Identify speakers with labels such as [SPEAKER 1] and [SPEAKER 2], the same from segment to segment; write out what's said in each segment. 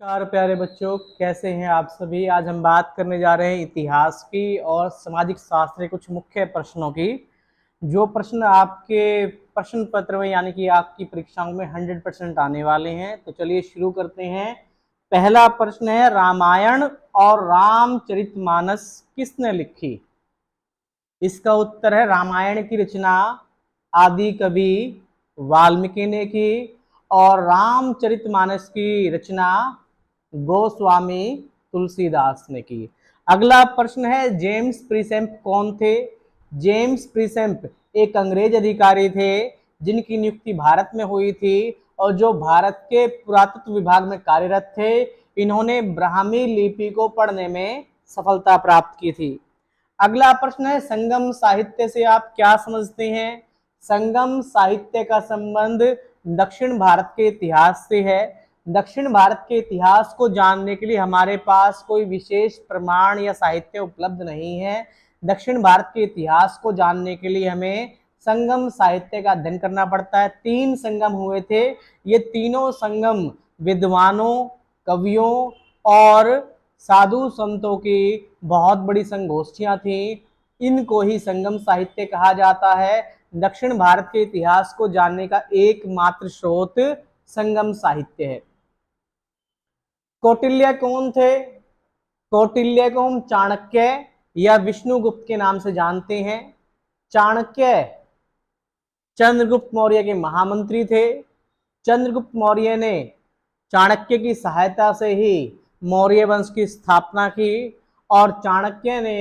[SPEAKER 1] नमस्कार प्यारे बच्चों, कैसे हैं आप सभी। आज हम बात करने जा रहे हैं इतिहास की और सामाजिक शास्त्र के कुछ मुख्य प्रश्नों की, जो प्रश्न आपके प्रश्न पत्र में यानी कि आपकी परीक्षाओं में 100% आने वाले हैं। तो चलिए शुरू करते हैं। पहला प्रश्न है, रामायण और रामचरितमानस किसने लिखी। इसका उत्तर है, रामायण की रचना आदि कवि वाल्मीकि ने की और रामचरितमानस की रचना गोस्वामी तुलसीदास ने की। अगला प्रश्न है, जेम्स प्रिसेंट कौन थे। जेम्स प्रिसेंट एक अंग्रेज अधिकारी थे जिनकी नियुक्ति भारत में हुई थी और जो भारत के पुरातत्व विभाग में कार्यरत थे। इन्होंने ब्राह्मी लिपि को पढ़ने में सफलता प्राप्त की थी। अगला प्रश्न है, संगम साहित्य से आप क्या समझते हैं। संगम साहित्य का संबंध दक्षिण भारत के इतिहास से है। दक्षिण भारत के इतिहास को जानने के लिए हमारे पास कोई विशेष प्रमाण या साहित्य उपलब्ध नहीं है। दक्षिण भारत के इतिहास को जानने के लिए हमें संगम साहित्य का अध्ययन करना पड़ता है। 3 संगम हुए थे। ये तीनों संगम विद्वानों, कवियों और साधु संतों की बहुत बड़ी संगोष्ठियां थी। इनको ही संगम साहित्य कहा जाता है। दक्षिण भारत के इतिहास को जानने का एकमात्र स्रोत संगम साहित्य है। कौटिल्य कौन थे। कौटिल्य को हम चाणक्य या विष्णुगुप्त के नाम से जानते हैं। चाणक्य चंद्रगुप्त मौर्य के महामंत्री थे। चंद्रगुप्त मौर्य ने चाणक्य की सहायता से ही मौर्य वंश की स्थापना की और चाणक्य ने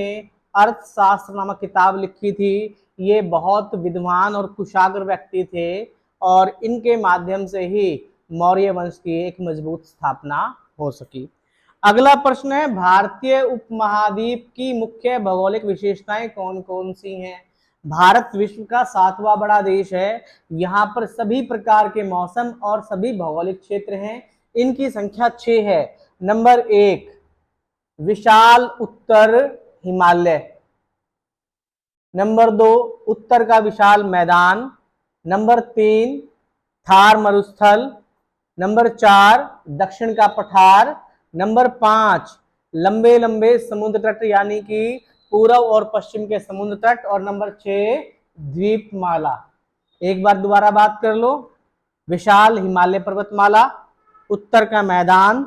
[SPEAKER 1] अर्थशास्त्र नामक किताब लिखी थी। ये बहुत विद्वान और कुशाग्र व्यक्ति थे और इनके माध्यम से ही मौर्य वंश की एक मजबूत स्थापना हो सकी। अगला प्रश्न है, भारतीय उपमहाद्वीप की मुख्य भौगोलिक विशेषताएं कौन कौन सी हैं। भारत विश्व का 7वां बड़ा देश है। यहाँ पर सभी प्रकार के मौसम और सभी भौगोलिक क्षेत्र हैं। इनकी संख्या 6 है। नंबर 1, विशाल उत्तर हिमालय। नंबर 2, उत्तर का विशाल मैदान। नंबर 3, थार मरुस्थल। नंबर 4, दक्षिण का पठार। नंबर 5, लंबे लंबे समुद्र तट यानी कि पूर्व और पश्चिम के समुद्र तट। और नंबर 6, द्वीपमाला। एक बार दोबारा बात कर लो। विशाल हिमालय पर्वतमाला, उत्तर का मैदान,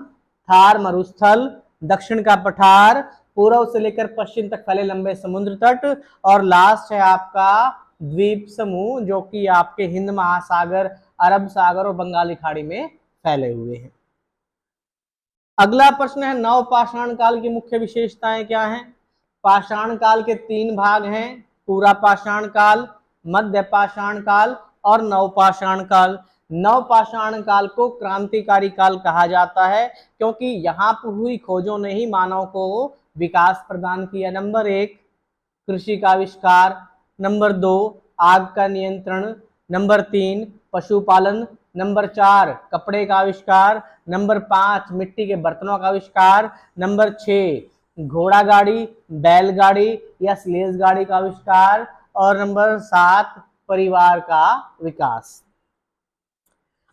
[SPEAKER 1] थार मरुस्थल, दक्षिण का पठार, पूर्व से लेकर पश्चिम तक फैले लंबे समुद्र तट और लास्ट है आपका द्वीप समूह, जो कि आपके हिंद महासागर, अरब सागर और बंगाली खाड़ी में फैले हुए हैं। अगला प्रश्न है, नवपाषाण काल की मुख्य विशेषताएं क्या हैं। पाषाण काल के 3 भाग हैं, पूरा पाषाण काल, मध्य पाषाण काल और नवपाषाण काल। नवपाषाण काल को क्रांतिकारी काल कहा जाता है क्योंकि यहाँ पर हुई खोजों ने ही मानव को विकास प्रदान किया। नंबर 1, कृषि का आविष्कार। नंबर 2, आग का नियंत्रण। नंबर 3, पशुपालन। नंबर 4, कपड़े का आविष्कार। नंबर 5, मिट्टी के बर्तनों का आविष्कार। नंबर 6, घोड़ा गाड़ी, बैलगाड़ी या स्लेज गाड़ी का आविष्कार। और नंबर 7, परिवार का विकास।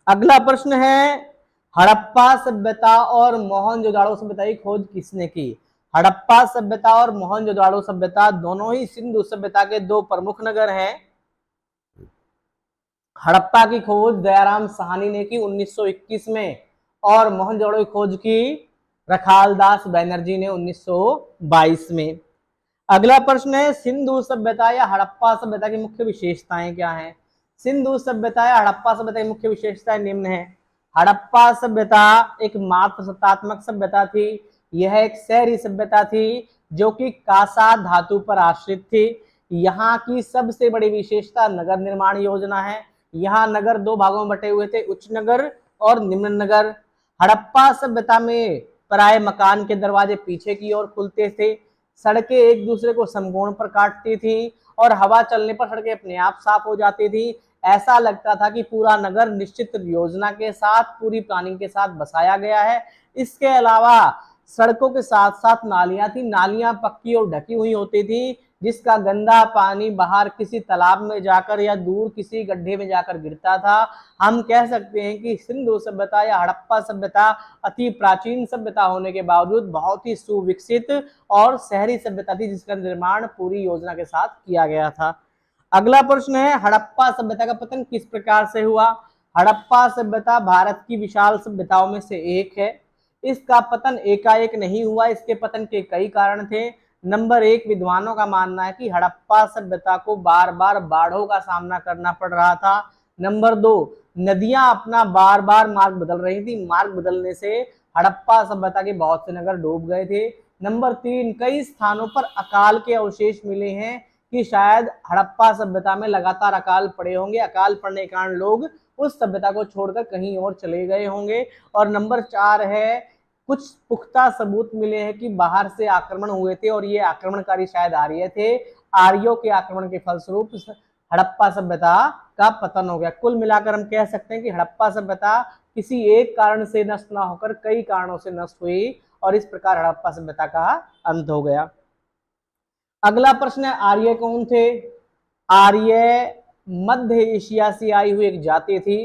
[SPEAKER 1] अगला प्रश्न है, हड़प्पा सभ्यता और मोहनजोदाड़ो सभ्यता की खोज किसने की। हड़प्पा सभ्यता और मोहनजोदाड़ो सभ्यता दोनों ही सिंधु सभ्यता के 2 प्रमुख नगर हैं। हड़प्पा की खोज दयाराम साहनी ने की 1921 में और मोहनजोदाड़ो की खोज की रखालदास बैनर्जी ने 1922 में। अगला प्रश्न है, सिंधु सभ्यता या हड़प्पा सभ्यता की मुख्य विशेषताएं क्या हैं। सिंधु सभ्यता या हड़प्पा सभ्यता की मुख्य विशेषताएं निम्न है। हड़प्पा सभ्यता एक मात्र सत्तात्मक सभ्यता थी। यह एक शहरी सभ्यता थी जो कि कांसा धातु पर आश्रित थी। यहाँ की सबसे बड़ी विशेषता नगर निर्माण योजना है। यहाँ नगर 2 भागों में बटे हुए थे, उच्च नगर और निम्न नगर। हड़प्पा सभ्यता में प्राय मकान के दरवाजे पीछे की ओर खुलते थे। सड़कें एक दूसरे को समकोण पर काटती थी और हवा चलने पर सड़कें अपने आप साफ हो जाती थी। ऐसा लगता था कि पूरा नगर निश्चित योजना के साथ, पूरी प्लानिंग के साथ बसाया गया है। इसके अलावा सड़कों के साथ साथ नालियां थी। नालियां पक्की और ढकी हुई होती थी जिसका गंदा पानी बाहर किसी तालाब में जाकर या दूर किसी गड्ढे में जाकर गिरता था। हम कह सकते हैं कि सिंधु सभ्यता या हड़प्पा सभ्यता अति प्राचीन सभ्यता होने के बावजूद बहुत ही सुविकसित और शहरी सभ्यता थी, जिसका निर्माण पूरी योजना के साथ किया गया था। अगला प्रश्न है, हड़प्पा सभ्यता का पतन किस प्रकार से हुआ? हड़प्पा सभ्यता भारत की विशाल सभ्यताओं में से एक है। इसका पतन एकाएक नहीं हुआ, इसके पतन के कई कारण थे। नंबर 1, विद्वानों का मानना है कि हड़प्पा सभ्यता को बार बार बाढ़ों का सामना करना पड़ रहा था। नंबर 2, नदियां अपना बार बार मार्ग बदल रही थी, मार्ग बदलने से हड़प्पा सभ्यता के बहुत से नगर डूब गए थे। नंबर 3, कई स्थानों पर अकाल के अवशेष मिले हैं कि शायद हड़प्पा सभ्यता में लगातार अकाल पड़े होंगे, अकाल पड़ने के कारण लोग उस सभ्यता को छोड़कर कहीं और चले गए होंगे। और नंबर 4 है, कुछ पुख्ता सबूत मिले हैं कि बाहर से आक्रमण हुए थे और ये आक्रमणकारी शायद आर्य थे। आर्यों के आक्रमण के फलस्वरूप हड़प्पा सभ्यता का पतन हो गया। कुल मिलाकर हम कह सकते हैं कि हड़प्पा सभ्यता किसी एक कारण से नष्ट ना होकर कई कारणों से नष्ट हुई और इस प्रकार हड़प्पा सभ्यता का अंत हो गया। अगला प्रश्न है, आर्य कौन थे? आर्य मध्य एशिया से आई हुई एक जाति थी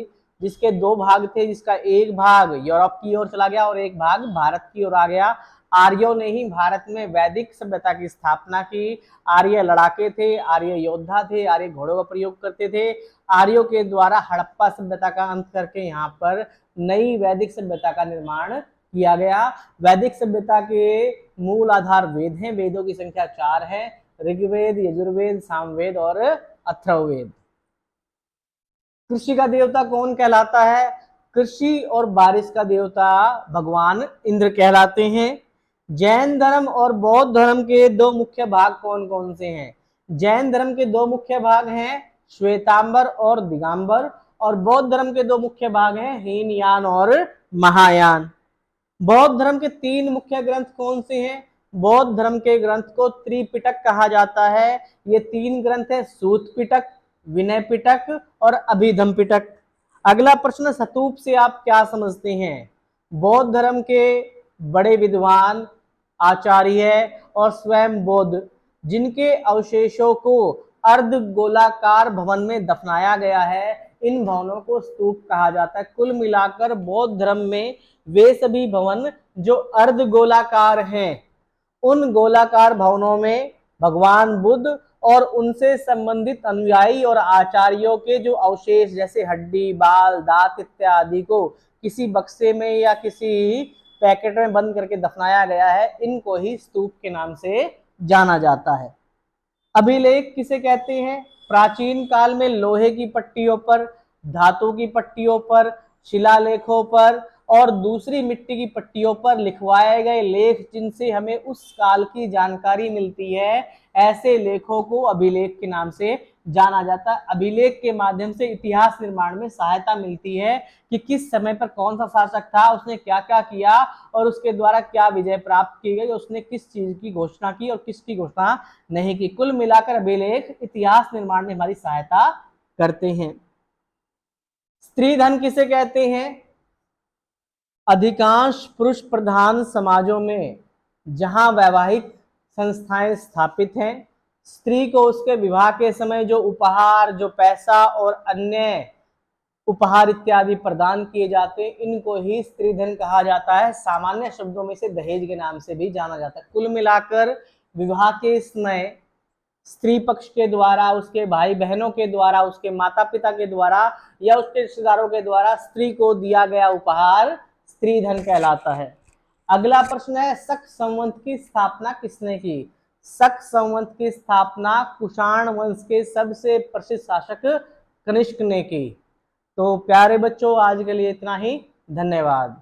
[SPEAKER 1] जिसके 2 भाग थे, जिसका एक भाग यूरोप की ओर चला गया और एक भाग भारत की ओर आ गया। आर्यों ने ही भारत में वैदिक सभ्यता की स्थापना की। आर्य लड़ाके थे, आर्य योद्धा थे, आर्य घोड़ों का प्रयोग करते थे। आर्यों के द्वारा हड़प्पा सभ्यता का अंत करके यहाँ पर नई वैदिक सभ्यता का निर्माण किया गया। वैदिक सभ्यता के मूल आधार वेद हैं, वेदों की संख्या 4 है, ऋग्वेद, यजुर्वेद, सामवेद और अथर्ववेद। कृषि का देवता कौन कहलाता है? कृषि और बारिश का देवता भगवान इंद्र कहलाते हैं। जैन धर्म और बौद्ध धर्म के 2 मुख्य भाग कौन कौन से हैं? जैन धर्म के 2 मुख्य भाग हैं, श्वेतांबर और दिगंबर, और बौद्ध धर्म के 2 मुख्य भाग हैं, हीनयान और महायान। बौद्ध धर्म के 3 मुख्य ग्रंथ कौन से हैं? बौद्ध धर्म के ग्रंथ को त्रिपिटक कहा जाता है। ये 3 ग्रंथ है, सूत पिटक, विनय पिटक और अभिधम पिटक। अगला प्रश्न, स्तूप से आप क्या समझते हैं? बौद्ध धर्म के बड़े विद्वान आचार्य और स्वयं बौद्ध, जिनके अवशेषों को अर्ध गोलाकार भवन में दफनाया गया है, इन भवनों को स्तूप कहा जाता है। कुल मिलाकर बौद्ध धर्म में वे सभी भवन जो अर्ध गोलाकार हैं, उन गोलाकार भवनों में भगवान बुद्ध और उनसे संबंधित अनुयायी और आचार्यों के जो अवशेष जैसे हड्डी, बाल, दांत इत्यादि को किसी बक्से में या किसी पैकेट में बंद करके दफनाया गया है, इनको ही स्तूप के नाम से जाना जाता है। अभिलेख किसे कहते हैं? प्राचीन काल में लोहे की पट्टियों पर, धातु की पट्टियों पर, शिलालेखों पर और दूसरी मिट्टी की पट्टियों पर लिखवाए गए लेख, जिनसे हमें उस काल की जानकारी मिलती है, ऐसे लेखों को अभिलेख के नाम से जाना जाता है। अभिलेख के माध्यम से इतिहास निर्माण में सहायता मिलती है कि किस समय पर कौन सा शासक था, उसने क्या क्या किया और उसके द्वारा क्या विजय प्राप्त की गई, उसने किस चीज की घोषणा की और किसकी घोषणा नहीं की। कुल मिलाकर अभिलेख इतिहास निर्माण में हमारी सहायता करते हैं। स्त्री धन किसे कहते हैं? अधिकांश पुरुष प्रधान समाजों में जहां वैवाहिक संस्थाएं स्थापित हैं, स्त्री को उसके विवाह के समय जो उपहार, जो पैसा और अन्य उपहार इत्यादि प्रदान किए जाते हैं, इनको ही स्त्री धन कहा जाता है। सामान्य शब्दों में से दहेज के नाम से भी जाना जाता है। कुल मिलाकर विवाह के समय स्त्री पक्ष के द्वारा, उसके भाई बहनों के द्वारा, उसके माता पिता के द्वारा या उसके रिश्तेदारों के द्वारा स्त्री को दिया गया उपहार स्त्री धन कहलाता है। अगला प्रश्न है, शक संवत की स्थापना किसने की? शक संवत की स्थापना कुषाण वंश के सबसे प्रसिद्ध शासक कनिष्क ने की। तो प्यारे बच्चों, आज के लिए इतना ही। धन्यवाद।